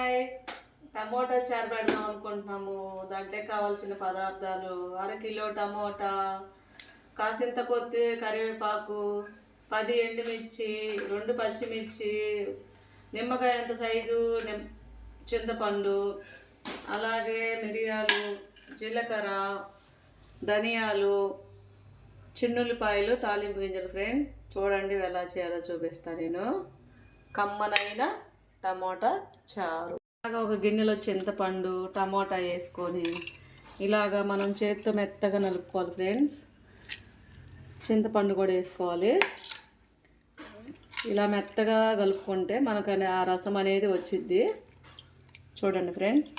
Hi, tomato చారు పెడదాం అనుకుంటున్నాము. దాంట్లో కావాల్సిన పదార్థాలు: అరకిలో టమోటా, కాసింత కొత్తిమీర, కరివేపాకు, 10 ఎండుమిర్చి, 2 పచ్చిమిర్చి, నిమ్మకాయ అంత సైజు చింతపండు, అలాగే మిరియాలు, జీలకర్ర, ధనియాలు, చిన్నుల్లిపాయలు, తాలింపు గింజలు. ఫ్రెండ్ చూడండి ఎలా చేయాలో చూపిస్తాను నేను. కమ్మనైన టమోటా చారు. ఇలాగా ఒక గిన్నెలో చింతపండు, టమోటా వేసుకొని ఇలాగా మనం చేతితో మెత్తగా నలుపుకోవాలి ఫ్రెండ్స్. చింతపండు కూడా వేసుకోవాలి. ఇలా మెత్తగా కలుపుకుంటే మనకు ఆ రసం అనేది వచ్చిద్ది. చూడండి ఫ్రెండ్స్.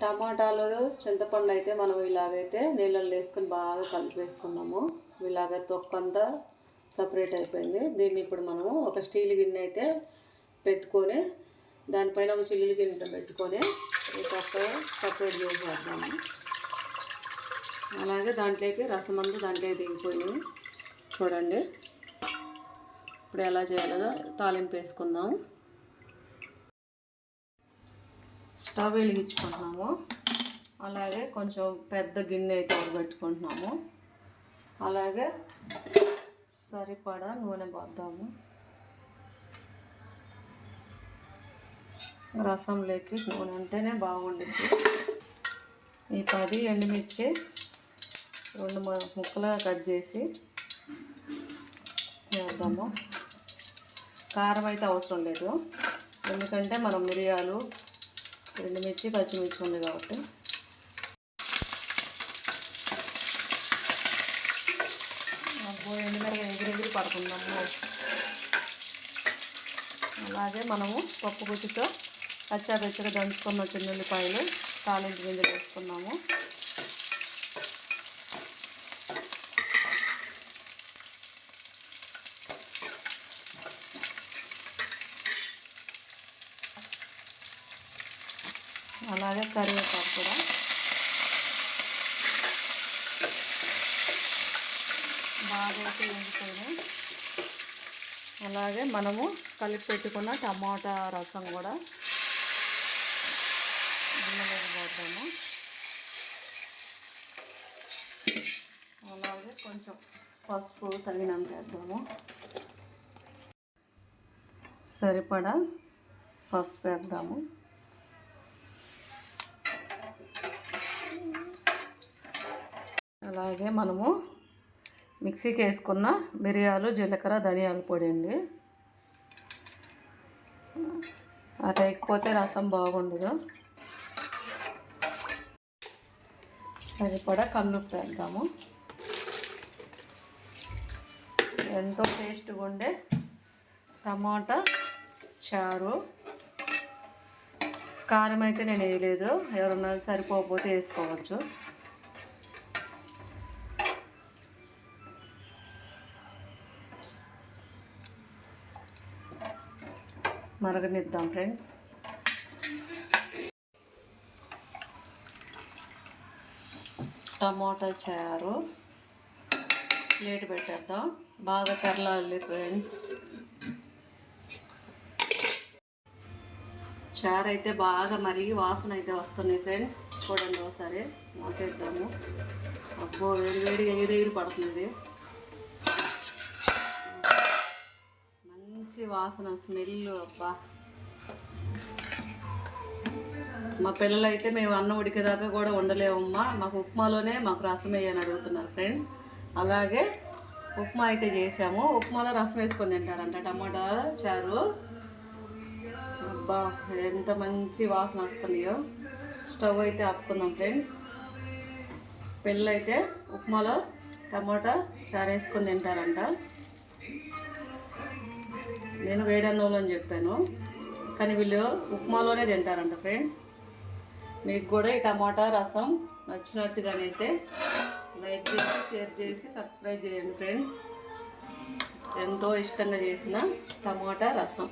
టమాటాలు, చింతపండు అయితే మనం ఇలాగైతే నీళ్ళల్లో వేసుకొని బాగా కలిపేసుకున్నాము. ఇలాగ తొక్కంతా సపరేట్ అయిపోయింది. దీన్ని ఇప్పుడు మనము ఒక స్టీల్ గిన్నె అయితే పెట్టుకొని దానిపైన ఒక చిల్లులు గిన్నె పెట్టుకొని ఈ తొక్క సపరేట్ చేసేద్దాము. అలాగే దాంట్లోకి రసం అంతా దాంట్లో దిగిపోయింది. చూడండి ఇప్పుడు ఎలా చేయాలో తాలింపు వేసుకుందాం. స్టవ్ వెలిగించుకుంటున్నాము. అలాగే కొంచెం పెద్ద గిన్నె అయితే పెట్టుకుంటున్నాము. అలాగే సరిపడా నూనె పోద్దాము. రసంలోకి నూనె ఉంటేనే బాగుంటుంది. ఈ 10 ఎండుమిర్చి 2 ముక్కలుగా కట్ చేసి వేద్దాము. కారం అయితే అవసరం లేదు, ఎందుకంటే మనం మిరియాలు, ఎండుమిర్చి, పచ్చిమిర్చి ఉంది కాబట్టి. ఎండుమిరపకాయ ఎగిరెగిరి పడుకుందాము. అలాగే మనము పప్పు గుత్తితో పచ్చాపెచ్చగా దంచుకున్న చిన్నుల్లిపాయలు, తాలింపు గింజలు వేసుకున్నాము. అలాగే కరివేపాకు కూడా. బాగా వేగిపోయినాయి. అలాగే మనము కలిపి పెట్టుకున్న టమాటా రసం కూడా గిన్నెలోకి పోద్దాము. అలాగే కొంచెం పసుపు తగినంత వేద్దాము. సరిపడా పసుపు వేద్దాము. అలాగే మనము మిక్సీకి వేసుకున్న మిరియాలు, జీలకర్ర, ధనియాల పొడి అండి. అది వేయకపోతే రసం బాగుండదు. సరిపడా కల్లుప్పు వేద్దాము. ఎంతో టేస్ట్గా ఉండే టమాటా చారు. కారం అయితే నేను వేయలేదు, ఎవరన్నా సరిపోకపోతే వేసుకోవచ్చు. మరగనిద్దాం ఫ్రెండ్స్. టమాటా చారు ప్లేట్ పెట్టేద్దాం. బాగా తెరలాలి ఫ్రెండ్స్. చారు అయితే బాగా మరిగి వాసన అయితే వస్తుంది ఫ్రెండ్స్. చూడండి ఒకసారి మూతేద్దాము. అబ్బో వేడి ఎగిరి పడుతుంది. మంచి వాసన, స్మెల్. అబ్బా, మా పిల్లలు అయితే మేము అన్నం ఉడికేదాకా కూడా ఉండలేమమ్మా, మాకు ఉప్మాలోనే మాకు రసం వేయని అడుగుతున్నారు ఫ్రెండ్స్. అలాగే ఉప్మా అయితే చేసాము. ఉప్మాలో రసం వేసుకొని తింటారంట టమాటా చారు. అబ్బా ఎంత మంచి వాసన వస్తున్నాయో. స్టవ్ అయితే ఆపుకుందాం ఫ్రెండ్స్. పిల్లలు అయితే ఉప్మాలో టమాటా చారు వేసుకొని తింటారంట. నేను వేడన్నంలో అని చెప్పాను, కానీ వీళ్ళు ఉప్మాలోనే తింటారంట ఫ్రెండ్స్. మీకు కూడా ఈ టమాటా రసం నచ్చినట్టుగానైతే లైక్ చేసి, షేర్ చేసి, సబ్స్క్రైబ్ చేయండి ఫ్రెండ్స్. ఎంతో ఇష్టంగా చేసిన టమాటా రసం.